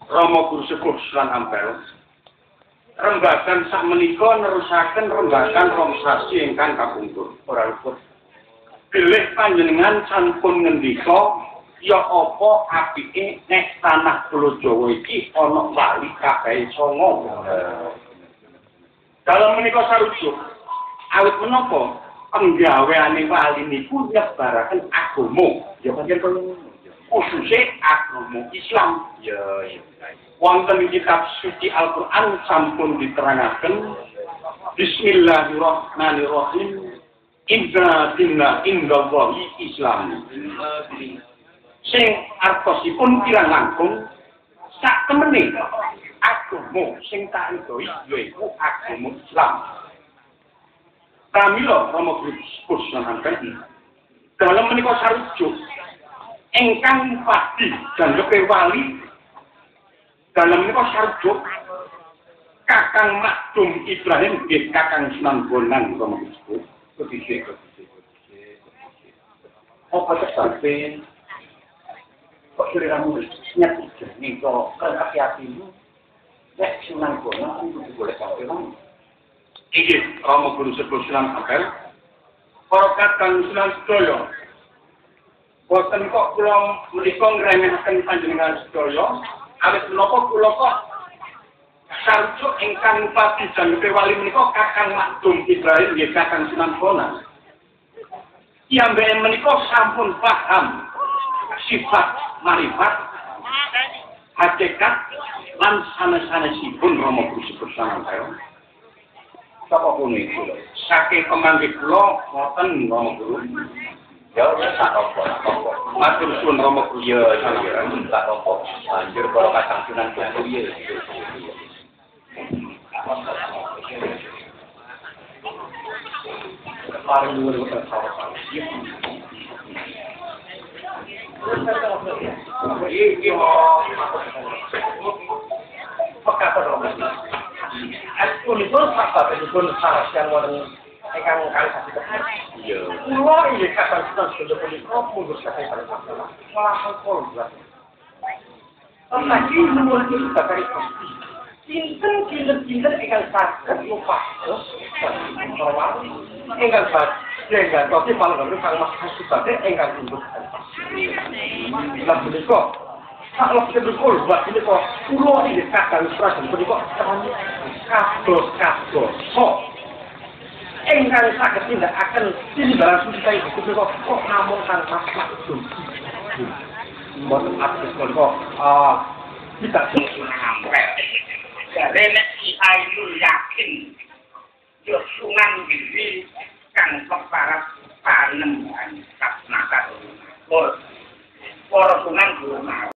Rama Guru Sepuh lan Ampel. Rembagan sakmenika nerusaken rembagan rong sasi ingkang kapungkur. Ora luput. Bilih panjenengan sampun ngendika ya apa apike nek tanah Pulo Jawa iki ana wali kabeh songo. Dalam menika sarujuk awit menapa penggaweane wali niku nyebaraken agama. Ya pancen khususnya agama Islam. Ya, wonten kitab suci Al-Qur'an sampun diterangaken Bismillahirrahmanirrahim. Inna dinna indallahi Islam. Sing artosipun kirang langkung sak temene agama sing tak idoi yaiku agama Islam. Pramila Rama Guru Sepuh dalam menika sarujuk ingkang pasti janggepe wali dalam menika sarujuk Kakang Makdum Ibrahim nggih Kakang Sunan Bonang Rama Guru Sepuh. Kedhisik. Apa sampeyan kok kira-kira nyat nih kok kerap hatimu nek Sunan Bonang itu boleh sampai bang. Iki Rama Guru Sepuh Sunan Ampel. Para Kakang Sunan sedaya. Boten kok kula menika ngremehaken panjenengan sedaya, awit menapa kula kok sarujuk ingkang pati janggepe wali menika Kakang Makdum Ibrahim nggih Kakang Sunan Bonang. Piyambake menika sampun paham sifat marifat, hakikat lan sanes-sanesipun Rama Guru Sepuh Sunan Ampel. Sapa punika? Saking pemanggih kula wonten Rama Guru. Ya, tak apa. Matur suwun Rama Guru ya sampeyan tak apa. Banjur para Kakang Sunan Bonang ya. Paring nuwun wonten sawetara. Iki pekatan Rama. Aku niku apa pun salah yang wonten ingkang kali sasi tenan. Iya. Kula iki Kakang Sunan punika mundur saking paring malah kol. Lagi nuwun iki bakal pasti. Kinten ingkang saged lupa. Ingkang ingkang tosi panggone kang Mas Hasibate ingkang mundur. Lah punika kalau kita berkol, buat ini kok pulau ini kakak Sunan punika kados so. Engkang saged tindak akan tindakan suci hukum kok namun kan Makdum. Mboten atus kok kita sampai. Jare nek Ayu yakin yo Sunan iki kang peparat panembahan